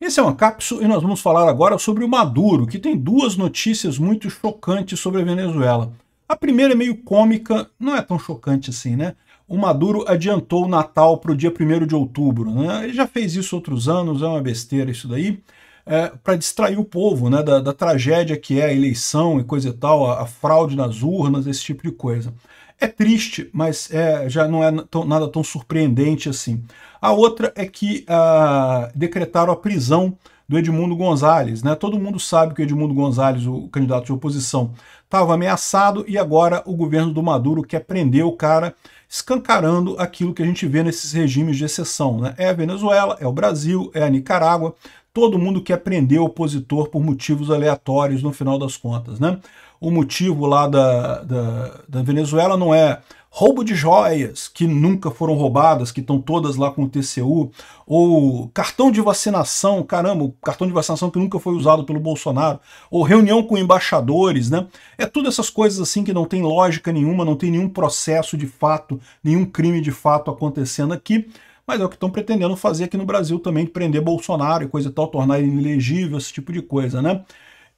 Esse é uma cápsula e nós vamos falar agora sobre o Maduro, que tem duas notícias muito chocantes sobre a Venezuela. A primeira é meio cômica, não é tão chocante assim, né? O Maduro adiantou o Natal para o dia 1º de outubro. Né? Ele já fez isso outros anos, é uma besteira isso daí, para distrair o povo, né, da tragédia que é a eleição e coisa e tal, a fraude nas urnas, esse tipo de coisa. É triste, mas já não é nada tão surpreendente assim. A outra é que decretaram a prisão do Edmundo Gonzalez. Né? Todo mundo sabe que o Edmundo Gonzalez, o candidato de oposição, estava ameaçado e agora o governo do Maduro quer prender o cara, escancarando aquilo que a gente vê nesses regimes de exceção. Né? É a Venezuela, é o Brasil, é a Nicarágua. Todo mundo quer prender o opositor por motivos aleatórios no final das contas. Né? O motivo lá da Venezuela não é roubo de joias que nunca foram roubadas, que estão todas lá com o TCU, ou cartão de vacinação, caramba, cartão de vacinação que nunca foi usado pelo Bolsonaro, ou reunião com embaixadores, né? É tudo essas coisas assim que não tem lógica nenhuma, não tem nenhum processo de fato, nenhum crime de fato acontecendo aqui, mas é o que estão pretendendo fazer aqui no Brasil também, de prender Bolsonaro e coisa e tal, tornar ele inelegível, esse tipo de coisa, né?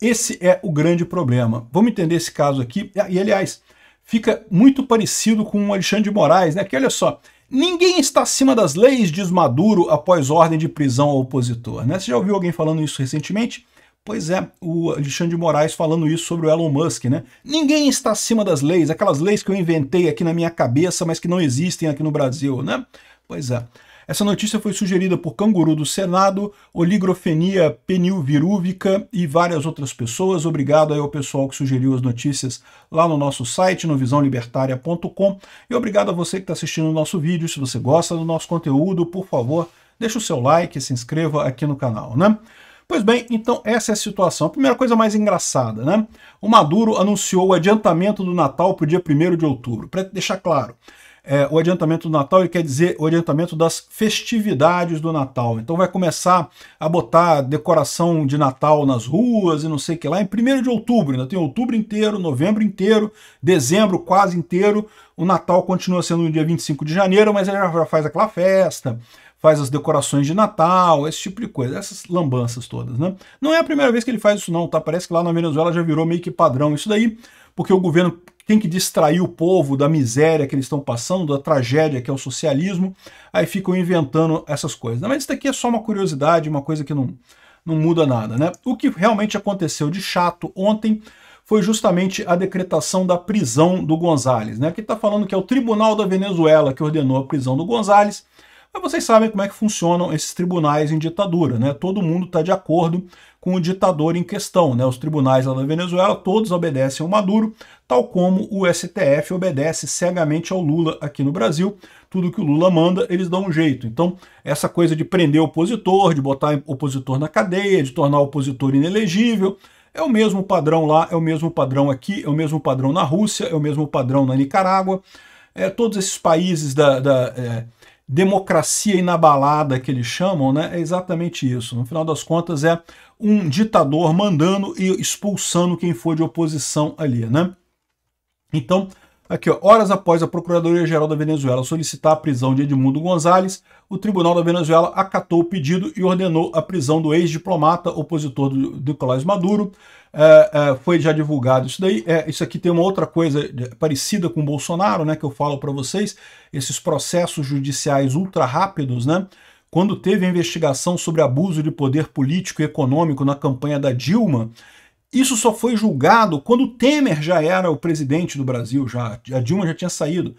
Esse é o grande problema. Vamos entender esse caso aqui, e aliás, fica muito parecido com o Alexandre de Moraes, né? Que olha só, ninguém está acima das leis, diz Maduro após ordem de prisão ao opositor. Né? Você já ouviu alguém falando isso recentemente? Pois é, o Alexandre de Moraes falando isso sobre o Elon Musk, né? Ninguém está acima das leis, aquelas leis que eu inventei aqui na minha cabeça, mas que não existem aqui no Brasil, né? Pois é. Essa notícia foi sugerida por Canguru do Senado, Oligrofenia penilvirúvica e várias outras pessoas. Obrigado aí ao pessoal que sugeriu as notícias lá no nosso site, no visãolibertaria.com. E obrigado a você que está assistindo o nosso vídeo. Se você gosta do nosso conteúdo, por favor, deixa o seu like e se inscreva aqui no canal, né? Pois bem, então essa é a situação. A primeira coisa mais engraçada, né? O Maduro anunciou o adiantamento do Natal para o dia 1º de outubro. Para deixar claro, o adiantamento do Natal ele quer dizer o adiantamento das festividades do Natal. Então vai começar a botar decoração de Natal nas ruas e não sei o que lá em 1º de outubro. Ainda tem outubro inteiro, novembro inteiro, dezembro quase inteiro. O Natal continua sendo no dia 25 de janeiro, mas ele já faz aquela festa, faz as decorações de Natal, esse tipo de coisa, essas lambanças todas, né? Não é a primeira vez que ele faz isso não, tá? Parece que lá na Venezuela já virou meio que padrão isso daí, porque o governo tem que distrair o povo da miséria que eles estão passando, da tragédia que é o socialismo, aí ficam inventando essas coisas. Mas isso daqui é só uma curiosidade, uma coisa que não muda nada, né? O que realmente aconteceu de chato ontem foi justamente a decretação da prisão do Gonzalez, né? Aqui está falando que é o Tribunal da Venezuela que ordenou a prisão do Gonzalez. Mas vocês sabem como é que funcionam esses tribunais em ditadura, né? Todo mundo está de acordo com o ditador em questão, né? Os tribunais lá da Venezuela todos obedecem ao Maduro, tal como o STF obedece cegamente ao Lula aqui no Brasil. Tudo que o Lula manda, eles dão um jeito. Então, essa coisa de prender o opositor, de botar o opositor na cadeia, de tornar o opositor inelegível, é o mesmo padrão lá, é o mesmo padrão aqui, é o mesmo padrão na Rússia, é o mesmo padrão na Nicarágua. Todos esses países da democracia inabalada que eles chamam, né, é exatamente isso. No final das contas é um ditador mandando e expulsando quem for de oposição ali, né? Então, aqui, ó, horas após a Procuradoria-Geral da Venezuela solicitar a prisão de Edmundo Gonzalez, o Tribunal da Venezuela acatou o pedido e ordenou a prisão do ex-diplomata opositor do Nicolás Maduro. Foi já divulgado isso daí. Isso aqui tem uma outra coisa parecida com o Bolsonaro, né, que eu falo para vocês, esses processos judiciais ultra rápidos, né? Quando teve a investigação sobre abuso de poder político e econômico na campanha da Dilma, isso só foi julgado quando o Temer já era o presidente do Brasil, a Dilma já tinha saído.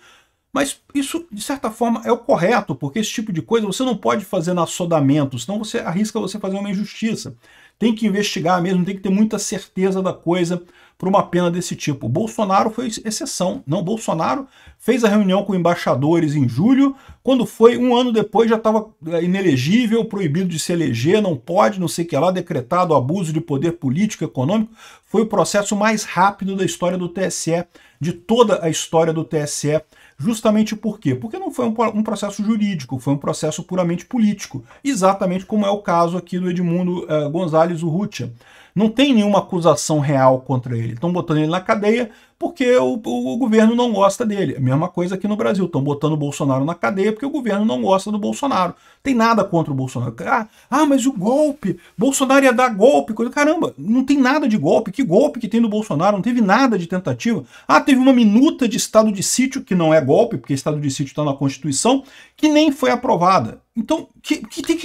Mas isso, de certa forma, é o correto, porque esse tipo de coisa você não pode fazer na assodamento, senão você arrisca você fazer uma injustiça. Tem que investigar mesmo, tem que ter muita certeza da coisa para uma pena desse tipo. O Bolsonaro foi exceção. Não, Bolsonaro fez a reunião com embaixadores em julho, quando foi um ano depois já estava inelegível, proibido de se eleger, não pode, não sei o que lá, decretado abuso de poder político e econômico. Foi o processo mais rápido da história do TSE, de toda a história do TSE. Justamente por quê? Porque não foi um processo jurídico, foi um processo puramente político, exatamente como é o caso aqui do Edmundo Gonzalez Urrutia. Não tem nenhuma acusação real contra ele. Estão botando ele na cadeia porque o governo não gosta dele. A mesma coisa aqui no Brasil. Estão botando o Bolsonaro na cadeia porque o governo não gosta do Bolsonaro. Tem nada contra o Bolsonaro. Mas o golpe, Bolsonaro ia dar golpe. Caramba, não tem nada de golpe. Que golpe que tem no Bolsonaro? Não teve nada de tentativa. Teve uma minuta de estado de sítio, que não é golpe, porque estado de sítio está na Constituição, que nem foi aprovada. Então, que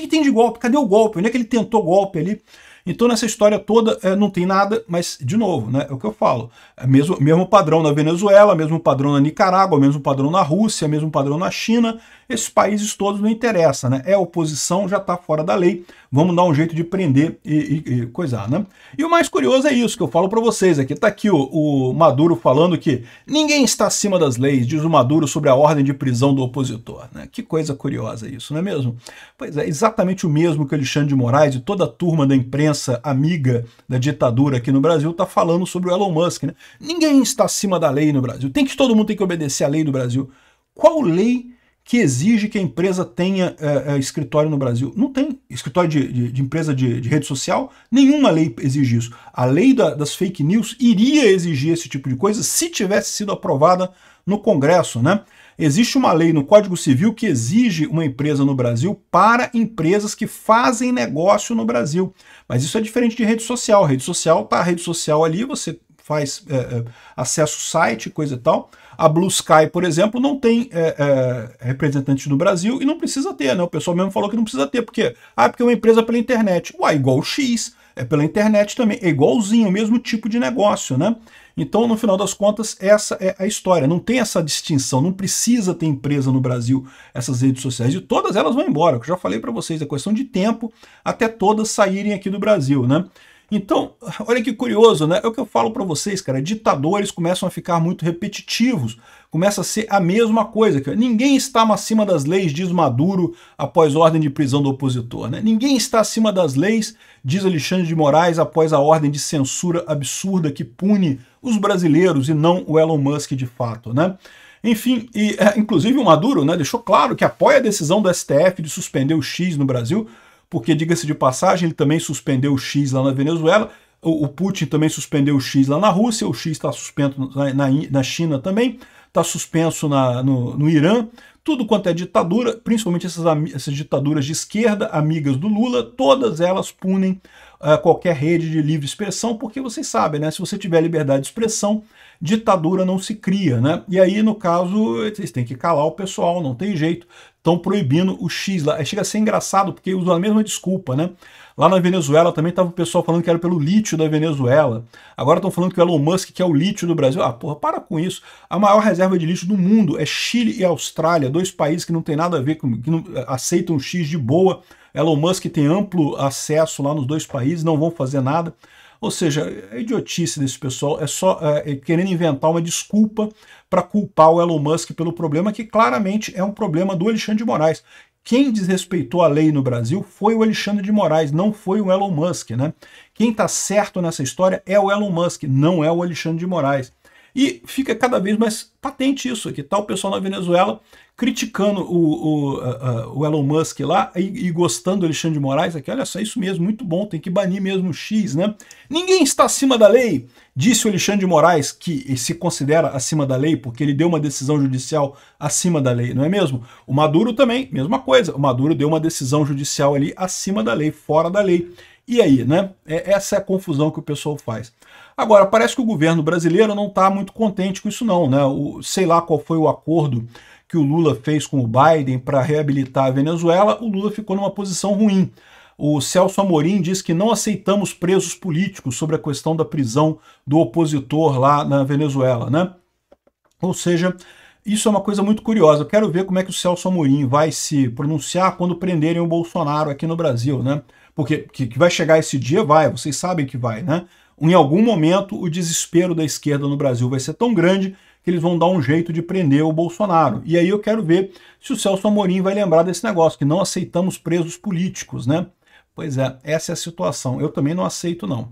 tem de golpe? Cadê o golpe? Onde é que ele tentou golpe ali? Então, nessa história toda, não tem nada, mas, de novo, né, é o que eu falo. Mesmo padrão na Venezuela, mesmo padrão na Nicarágua, mesmo padrão na Rússia, mesmo padrão na China. Esses países todos não interessam, né? É oposição, já está fora da lei. Vamos dar um jeito de prender e coisar, né? E o mais curioso é isso que eu falo para vocês aqui. Tá aqui o Maduro falando que ninguém está acima das leis, diz o Maduro sobre a ordem de prisão do opositor, né? Que coisa curiosa isso, não é mesmo? Pois é, exatamente o mesmo que o Alexandre de Moraes e toda a turma da imprensa amiga da ditadura aqui no Brasil tá falando sobre o Elon Musk, né? Ninguém está acima da lei no Brasil. Todo mundo tem que obedecer à lei do Brasil. Qual lei que exige que a empresa tenha escritório no Brasil? Não tem. Escritório de empresa de rede social? Nenhuma lei exige isso. A lei das fake news iria exigir esse tipo de coisa se tivesse sido aprovada no Congresso, né? Existe uma lei no Código Civil que exige uma empresa no Brasil para empresas que fazem negócio no Brasil. Mas isso é diferente de rede social. Rede social ali, você faz acesso ao site, coisa e tal. A Blue Sky, por exemplo, não tem representantes no Brasil e não precisa ter, né? O pessoal mesmo falou que não precisa ter. Por quê? Porque é uma empresa pela internet. Igual o X, é pela internet também. É igualzinho, o mesmo tipo de negócio, né? Então, no final das contas, essa é a história. Não tem essa distinção, não precisa ter empresa no Brasil, essas redes sociais. E todas elas vão embora, que eu já falei para vocês, é questão de tempo até todas saírem aqui do Brasil, né? Então, olha que curioso, né? É o que eu falo para vocês, cara. Ditadores começam a ficar muito repetitivos. Começa a ser a mesma coisa. Cara. Ninguém está acima das leis, diz Maduro, após ordem de prisão do opositor. Né? Ninguém está acima das leis, diz Alexandre de Moraes, após a ordem de censura absurda que pune os brasileiros e não o Elon Musk de fato, né? Enfim, inclusive o Maduro, né, deixou claro que apoia a decisão do STF de suspender o X no Brasil, porque, diga-se de passagem, ele também suspendeu o X lá na Venezuela, o Putin também suspendeu o X lá na Rússia, o X está suspenso na China também, está suspenso no Irã, tudo quanto é ditadura, principalmente essas ditaduras de esquerda, amigas do Lula, todas elas punem qualquer rede de livre expressão, porque vocês sabem, né? Se você tiver liberdade de expressão, ditadura não se cria, né? E aí, no caso, eles têm que calar o pessoal, não tem jeito. Estão proibindo o X lá. Chega a ser engraçado, porque usam a mesma desculpa, né? Lá na Venezuela também estava o pessoal falando que era pelo lítio da Venezuela. Agora estão falando que o Elon Musk quer o lítio do Brasil. Porra, para com isso. A maior reserva de lítio do mundo é Chile e Austrália, dois países que não tem nada a ver com, que não aceitam o X de boa. Elon Musk tem amplo acesso lá nos dois países, não vão fazer nada. Ou seja, a idiotice desse pessoal é só querendo inventar uma desculpa para culpar o Elon Musk pelo problema que claramente é um problema do Alexandre de Moraes. Quem desrespeitou a lei no Brasil foi o Alexandre de Moraes, não foi o Elon Musk, né? Quem está certo nessa história é o Elon Musk, não é o Alexandre de Moraes. E fica cada vez mais patente isso aqui, tá? O pessoal na Venezuela criticando o Elon Musk lá e gostando do Alexandre de Moraes aqui. Olha só, isso mesmo, muito bom, tem que banir mesmo o X, né? Ninguém está acima da lei, disse o Alexandre de Moraes, que se considera acima da lei porque ele deu uma decisão judicial acima da lei, não é mesmo? O Maduro também, mesma coisa, o Maduro deu uma decisão judicial ali acima da lei, fora da lei. E aí, né? Essa é a confusão que o pessoal faz. Agora, parece que o governo brasileiro não está muito contente com isso não, né? Sei lá qual foi o acordo que o Lula fez com o Biden para reabilitar a Venezuela, o Lula ficou numa posição ruim. O Celso Amorim diz que não aceitamos presos políticos sobre a questão da prisão do opositor lá na Venezuela, né? Ou seja, isso é uma coisa muito curiosa. Eu quero ver como é que o Celso Amorim vai se pronunciar quando prenderem o Bolsonaro aqui no Brasil, né? Porque que vai chegar esse dia, vai, vocês sabem que vai, né? Em algum momento, o desespero da esquerda no Brasil vai ser tão grande que eles vão dar um jeito de prender o Bolsonaro. E aí eu quero ver se o Celso Amorim vai lembrar desse negócio, que não aceitamos presos políticos, né? Pois é, essa é a situação. Eu também não aceito, não.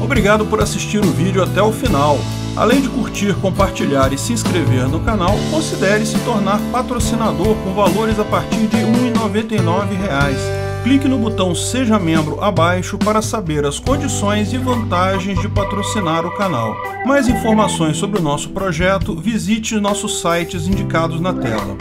Obrigado por assistir o vídeo até o final. Além de curtir, compartilhar e se inscrever no canal, considere se tornar patrocinador com valores a partir de R$ 1,99. Clique no botão Seja Membro abaixo para saber as condições e vantagens de patrocinar o canal. Mais informações sobre o nosso projeto, visite nossos sites indicados na tela.